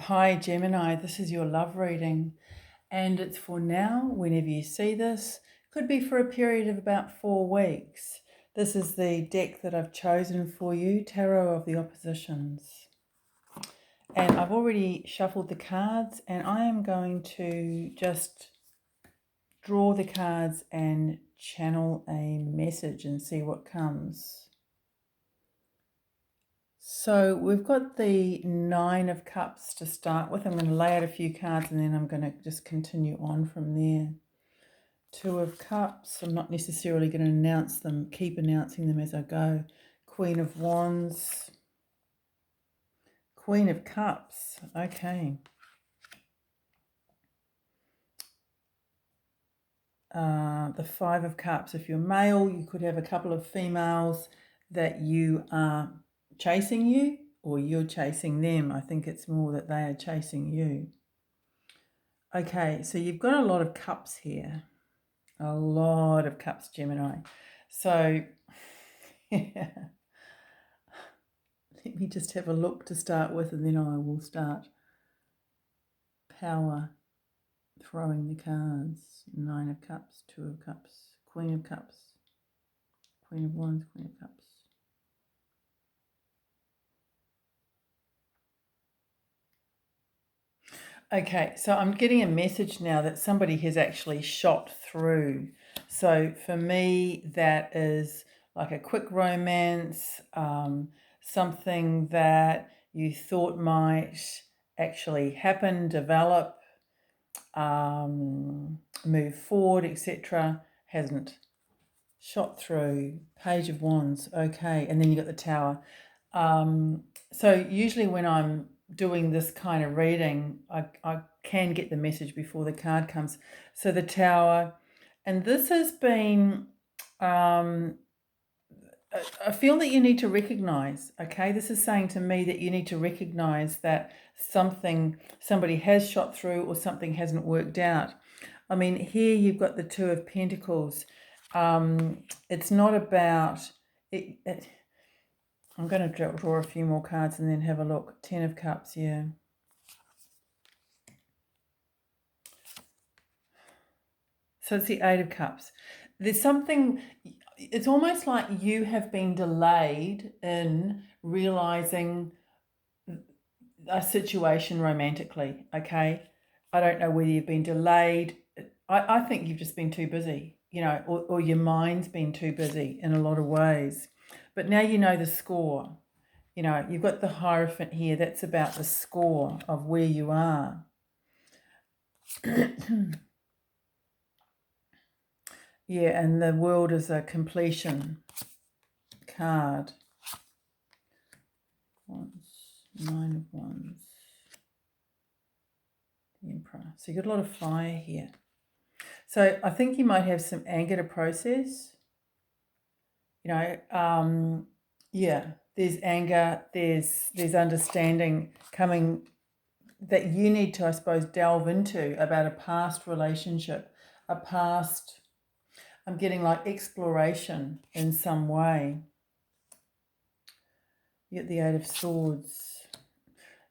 Hi Gemini, this is your love reading and it's for now, whenever you see this. Could be for a period of about 4 weeks. This is the deck that I've chosen for you, Tarot of the Oppositions. And I've already shuffled the cards and I am going to just draw the cards and channel a message and see what comes. So we've got the 9 of Cups to start with. I'm going to lay out a few cards and then I'm going to just continue on from there. 2 of Cups. I'm not necessarily going to announce them, keep announcing them as I go. Queen of Wands. Queen of Cups. Okay. The 5 of Cups. If you're male, you could have a couple of females that you are chasing you, or you're chasing them. I think it's more that they are chasing you. Okay, so you've got a lot of cups here. A lot of cups, Gemini. So, yeah. Let me just have a look to start with and then I will start power throwing the cards. 9 of Cups, 2 of Cups, Queen of Cups, Queen of Wands, Queen of Cups. Okay, so I'm getting a message now that somebody has actually shot through. So for me, that is like a quick romance, something that you thought might actually happen, develop, move forward, etc. Hasn't. Shot through. Page of Wands. Okay, and then you got the Tower. So usually when I'm doing this kind of reading, I can get the message before the card comes. So the Tower, and this has been, I feel that you need to recognize, okay? This is saying to me that you need to recognize that somebody has shot through or something hasn't worked out. I mean, here you've got the 2 of Pentacles. It's not about it. I'm going to draw a few more cards and then have a look. 10 of Cups, yeah. So it's the 8 of Cups. There's something, it's almost like you have been delayed in realizing a situation romantically, okay? I don't know whether you've been delayed. I think you've just been too busy, you know, or your mind's been too busy in a lot of ways. But now you know the score. You know, you've got the Hierophant here. That's about the score of where you are. Yeah, and the World is a completion card. 9 of Wands. The Emperor. So you've got a lot of fire here. So I think you might have some anger to process. You know, yeah, there's anger, there's understanding coming that you need to, I suppose, delve into about a past relationship, a past, I'm getting like exploration in some way. You get the 8 of Swords.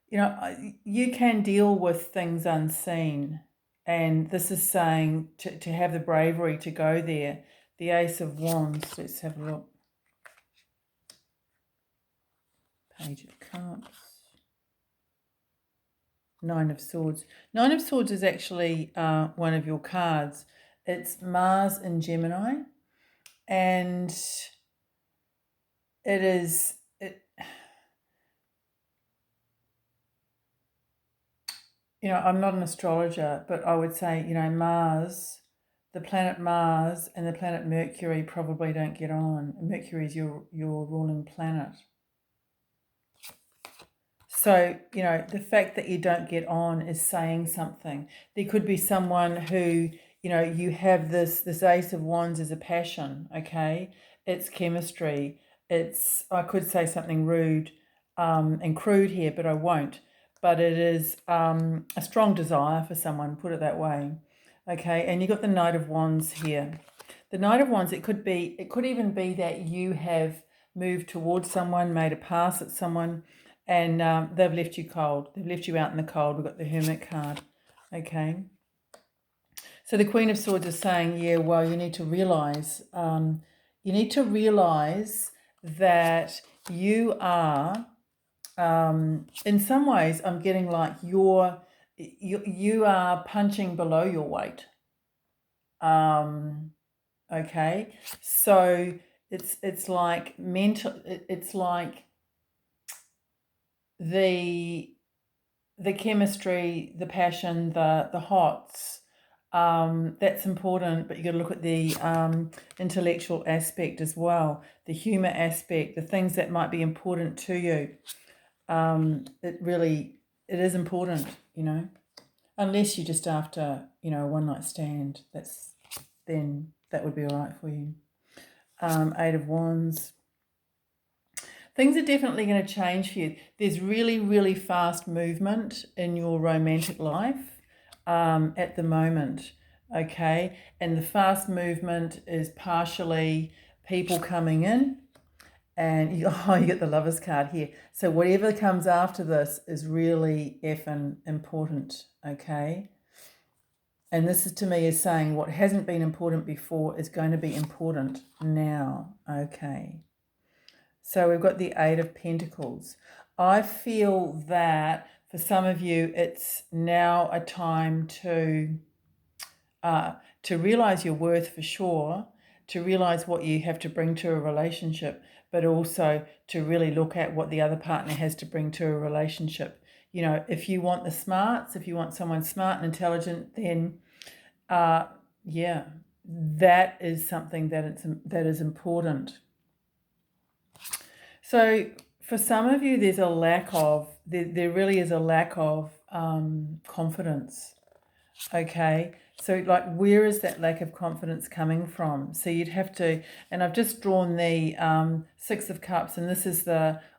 You know, you can deal with things unseen. And this is saying to have the bravery to go there. The Ace of Wands, let's have a look. Page of Cups. 9 of Swords. 9 of Swords is actually one of your cards. It's Mars in Gemini. And it is... You know, I'm not an astrologer, but I would say, you know, Mars, the planet Mars and the planet Mercury probably don't get on. Mercury is your ruling planet. So, you know, the fact that you don't get on is saying something. There could be someone who, you know, you have this Ace of Wands as a passion, okay? It's chemistry. It's, I could say something rude and crude here, but I won't. But it is a strong desire for someone, put it that way. Okay, and you've got the Knight of Wands here. The Knight of Wands, it could even be that you have moved towards someone, made a pass at someone, and they've left you cold. They've left you out in the cold. We've got the Hermit card. Okay. So the Queen of Swords is saying, yeah, well, you need to realize that you are, in some ways, I'm getting like you are punching below your weight. Okay, so it's like mental. It's like the chemistry, the passion, the hots. That's important, but you got to look at the intellectual aspect as well, the humor aspect, the things that might be important to you. It is important, unless you're just after, a one night stand. Then that would be all right for you. Eight of Wands. Things are definitely going to change for you. There's really, really fast movement in your romantic life at the moment, okay? And the fast movement is partially people coming in, and you get the Lovers card here. So whatever comes after this is really effing important, okay? And this is, to me, is saying what hasn't been important before is going to be important now, okay? So we've got the Eight of Pentacles. I feel that for some of you, it's now a time to realize your worth for sure, to realize what you have to bring to a relationship, but also to really look at what the other partner has to bring to a relationship. If you want the smarts, if you want someone smart and intelligent, then yeah, that is something that is important. So for some of you, there really is a lack of confidence. Okay, so like, where is that lack of confidence coming from? So you'd have to, and I've just drawn the Six of Cups, and this is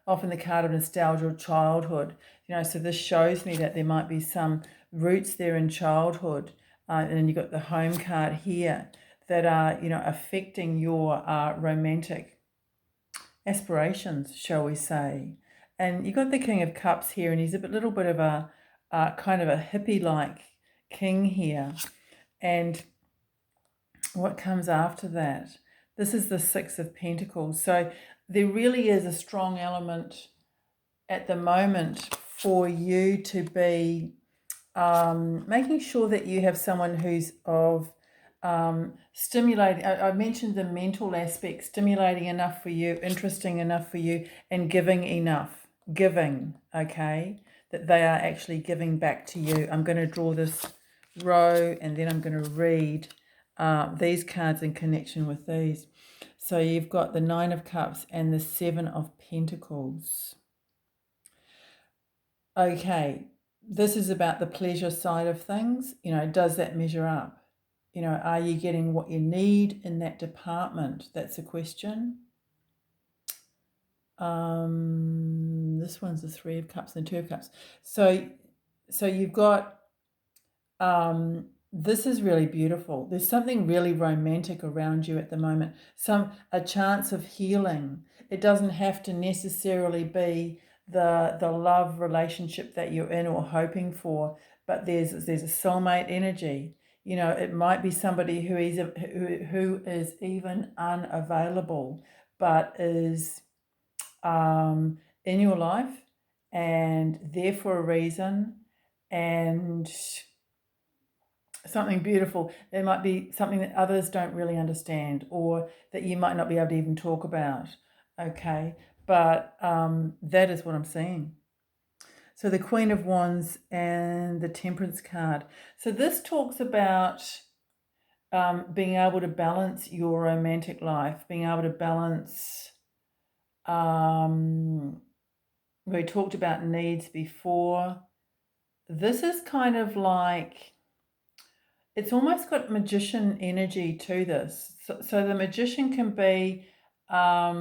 often the card of nostalgia or childhood. So this shows me that there might be some roots there in childhood, and then you've got the Home card here that are affecting your romantic aspirations, shall we say. And you've got the King of Cups here, and he's a little bit of a kind of a hippie-like king here. And what comes after that? This is the Six of Pentacles. So there really is a strong element at the moment for you to be making sure that you have someone who's of stimulating. I mentioned the mental aspect, stimulating enough for you, interesting enough for you, and giving enough. Giving, okay? That they are actually giving back to you. I'm going to draw this row, and then I'm going to read these cards in connection with these. So you've got the Nine of Cups and the Seven of Pentacles. Okay, this is about the pleasure side of things. Does that measure up? Are you getting what you need in that department? That's a question. This one's the Three of Cups and the Two of Cups. So you've got, this is really beautiful. There's something really romantic around you at the moment. A chance of healing. It doesn't have to necessarily be the love relationship that you're in or hoping for, but there's a soulmate energy. It might be somebody who is even unavailable, but is in your life and there for a reason, and something beautiful. There might be something that others don't really understand, or that you might not be able to even talk about. Okay, but that is what I'm seeing. So the Queen of Wands and the Temperance card. So this talks about being able to balance your romantic life, being able to balance, we talked about needs before. This is kind of like, it's almost got magician energy to this. So the magician can be, I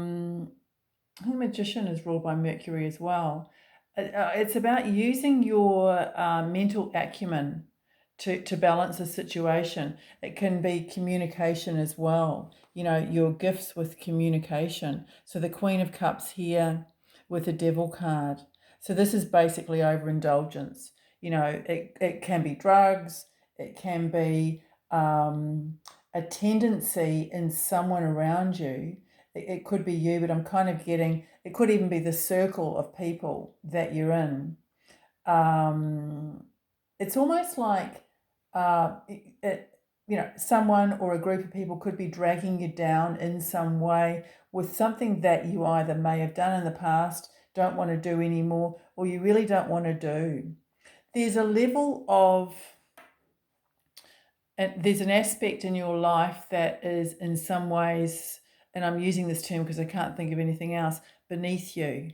think the magician is ruled by Mercury as well. It's about using your mental acumen to balance a situation. It can be communication as well, your gifts with communication. So the Queen of Cups here with the Devil card. So this is basically overindulgence. You know, it can be drugs, it can be a tendency in someone around you. It could be you, but I'm kind of getting, it could even be the circle of people that you're in. It's almost like, someone or a group of people could be dragging you down in some way with something that you either may have done in the past, don't want to do anymore, or you really don't want to do. There's a level of, and there's an aspect in your life that is in some ways, and I'm using this term because I can't think of anything else, beneath you,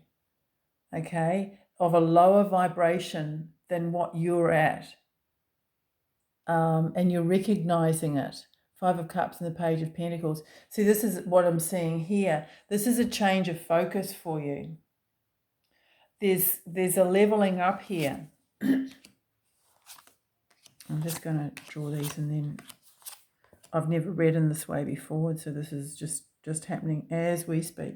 okay, of a lower vibration than what you're at. And you're recognizing it. Five of Cups and the Page of Pentacles. See, this is what I'm seeing here. This is a change of focus for you. There's a leveling up here. I'm just going to draw these, and then I've never read in this way before, so this is just happening as we speak.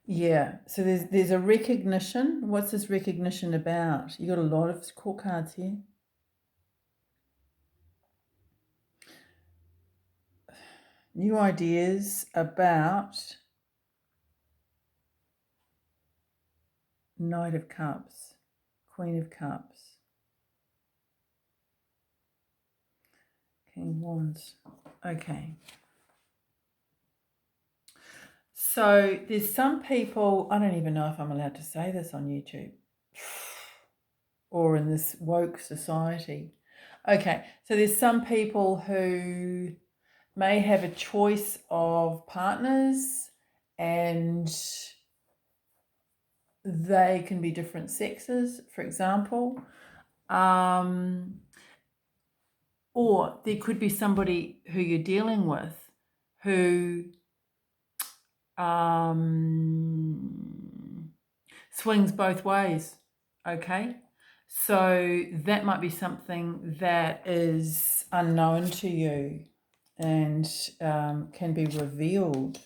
Yeah, so there's a recognition. What's this recognition about? You got a lot of court cards here. New ideas about Knight of Cups, Queen of Cups, King of Wands. Okay. So there's some people, I don't even know if I'm allowed to say this on YouTube or in this woke society. Okay, so there's some people who may have a choice of partners, and they can be different sexes, for example. Or there could be somebody who you're dealing with who swings both ways, okay? So that might be something that is unknown to you and can be revealed.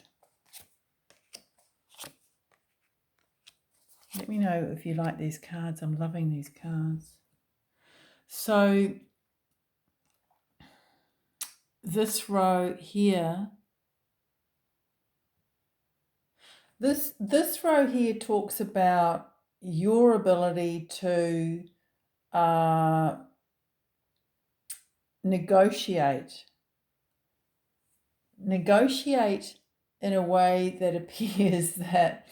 Let me know if you like these cards. I'm loving these cards. So this row here, this row here talks about your ability to negotiate in a way that appears that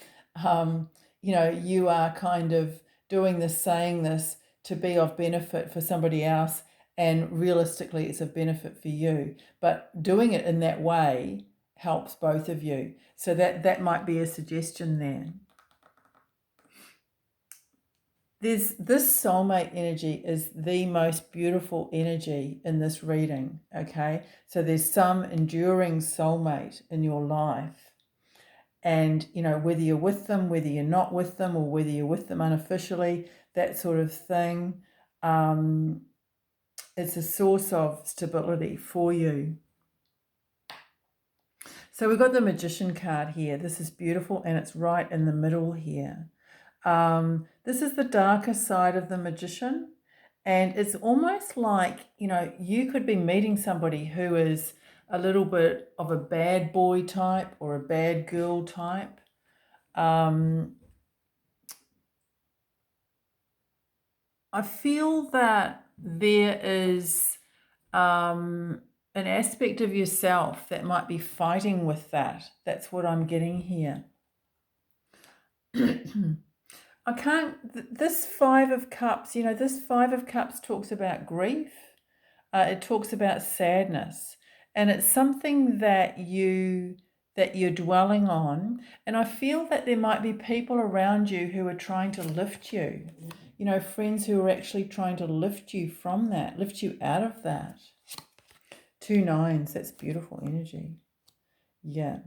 you are kind of doing this, saying this to be of benefit for somebody else, and realistically it's of benefit for you, but doing it in that way helps both of you. So that might be a suggestion there. This soulmate energy is the most beautiful energy in this reading, okay? So there's some enduring soulmate in your life. And, whether you're with them, whether you're not with them, or whether you're with them unofficially, that sort of thing, it's a source of stability for you. So we've got the Magician card here. This is beautiful, and it's right in the middle here. This is the darker side of the Magician, and it's almost like, you could be meeting somebody who is a little bit of a bad boy type or a bad girl type. I feel that there is an aspect of yourself that might be fighting with that. That's what I'm getting here. I can't, this Five of Cups, this Five of Cups talks about grief. It talks about sadness, and it's something that you're dwelling on. And I feel that there might be people around you who are trying to lift you, friends who are actually trying to lift you from that, lift you out of that. 2 9s, that's beautiful energy. Yeah.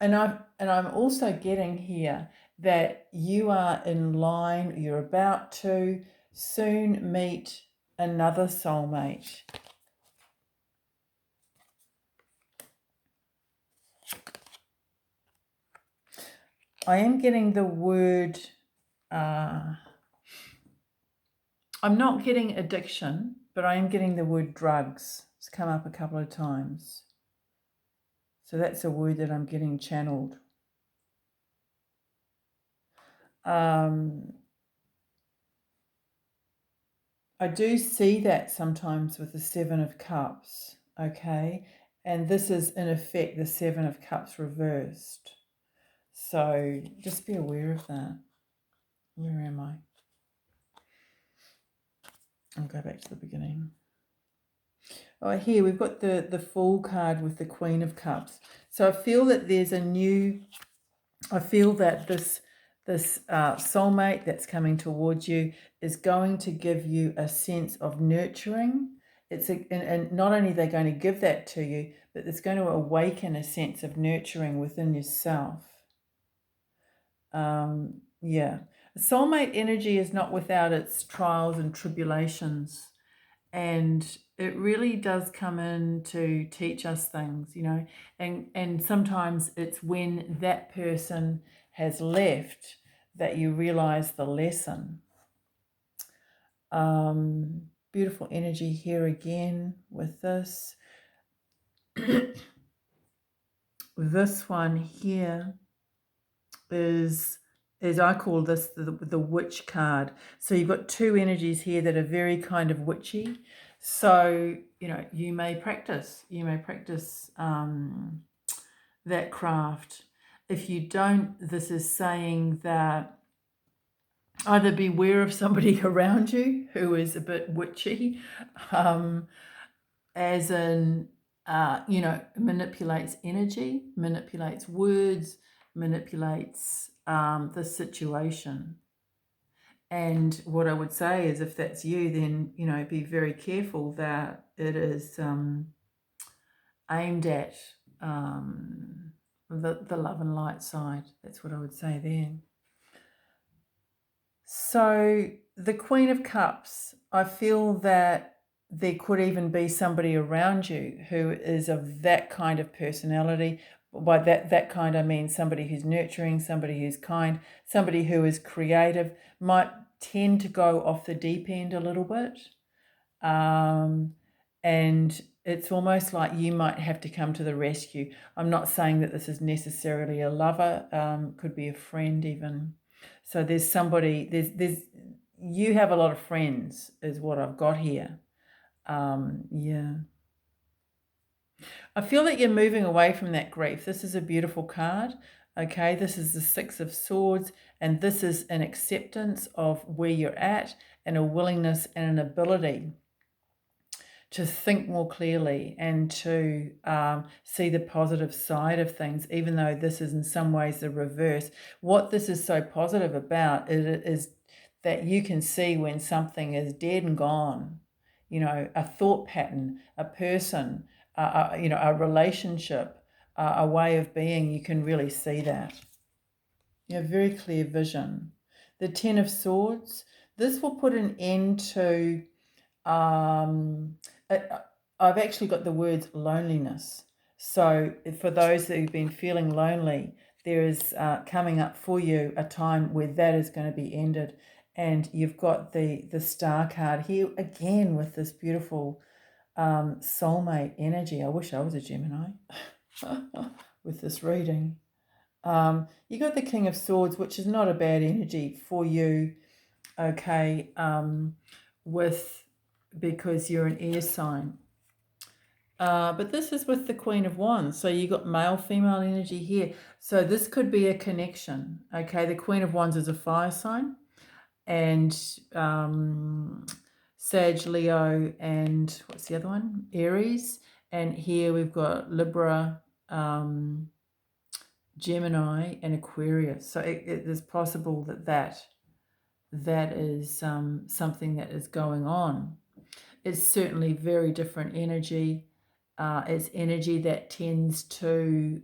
And I'm also getting here that you are in line, you're about to soon meet another soulmate. I am getting the word, I'm not getting addiction, but I am getting the word drugs. It's come up a couple of times. So that's a word that I'm getting channeled. I do see that sometimes with the Seven of Cups, okay? And this is, in effect, the Seven of Cups reversed. So just be aware of that. Where am I? I'll go back to the beginning. Oh, here we've got the Fool card with the Queen of Cups. So I feel that there's a new... I feel that this soulmate that's coming towards you is going to give you a sense of nurturing. And not only are they going to give that to you, but it's going to awaken a sense of nurturing within yourself. Yeah. Soulmate energy is not without its trials and tribulations. And it really does come in to teach us things, and sometimes it's when that person has left that you realize the lesson. Beautiful energy here again with this. This one here is I call this the witch card. So you've got two energies here that are very kind of witchy. So, you may practice that craft. If you don't, this is saying that either beware of somebody around you who is a bit witchy, as in, manipulates energy, manipulates words, manipulates the situation. And what I would say is, if that's you, then, be very careful that it is aimed at the love and light side. That's what I would say there. So the Queen of Cups, I feel that there could even be somebody around you who is of that kind of personality. By that kind, I mean somebody who's nurturing, somebody who's kind, somebody who is creative, might tend to go off the deep end a little bit. And it's almost like you might have to come to the rescue. I'm not saying that this is necessarily a lover, could be a friend even. So there's somebody, you have a lot of friends is what I've got here. Yeah. I feel that you're moving away from that grief. This is a beautiful card. Okay, this is the Six of Swords, and this is an acceptance of where you're at and a willingness and an ability to think more clearly and to see the positive side of things, even though this is in some ways the reverse. What this is so positive about is that you can see when something is dead and gone, a thought pattern, a person, a relationship, a way of being. You can really see that. You have very clear vision. The Ten of Swords, this will put an end to... I've actually got the words loneliness. So for those who've been feeling lonely, there is coming up for you a time where that is going to be ended. And you've got the Star card here again with this beautiful soulmate energy. I wish I was a Gemini with this reading. You got the King of Swords, which is not a bad energy for you, okay, because you're an air sign. But this is with the Queen of Wands. So you got male, female energy here. So this could be a connection. Okay, the Queen of Wands is a fire sign. And Sag, Leo, and what's the other one? Aries. And here we've got Libra, Gemini, and Aquarius. So it is possible that is something that is going on. It's certainly very different energy. It's energy that tends to,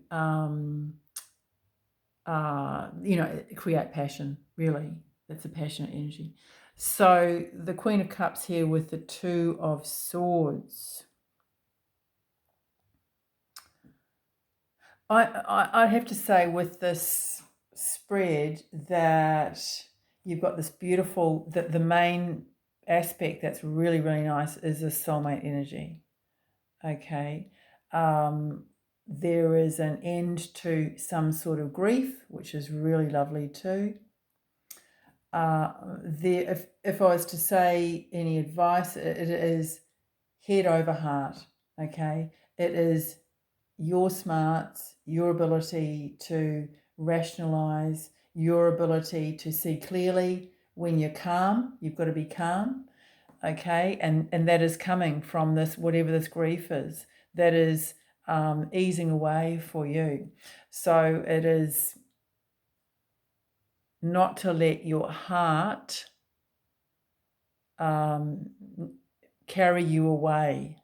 create passion, really. That's a passionate energy. So the Queen of Cups here with the Two of Swords. I have to say, with this spread that you've got this beautiful, the main aspect that's really, really nice is the soulmate energy. Okay. There is an end to some sort of grief, which is really lovely too. If I was to say any advice, it is head over heart. Okay. It is your smarts, your ability to rationalize, your ability to see clearly when you're calm. You've got to be calm. Okay. And that is coming from this, whatever this grief is, that is easing away for you. So it is not to let your heart carry you away.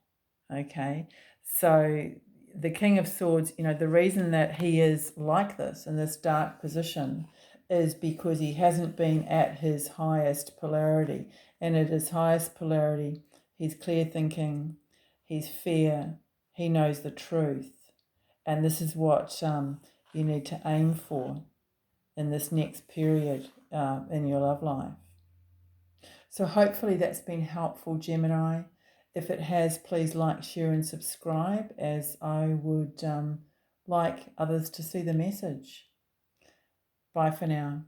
Okay. So the King of Swords, the reason that he is like this in this dark position is because he hasn't been at his highest polarity. And at his highest polarity, he's clear thinking, he's fair, he knows the truth. And this is what you need to aim for in this next period in your love life. So hopefully that's been helpful, Gemini. If it has, please like, share and subscribe, as I would like others to see the message. Bye for now.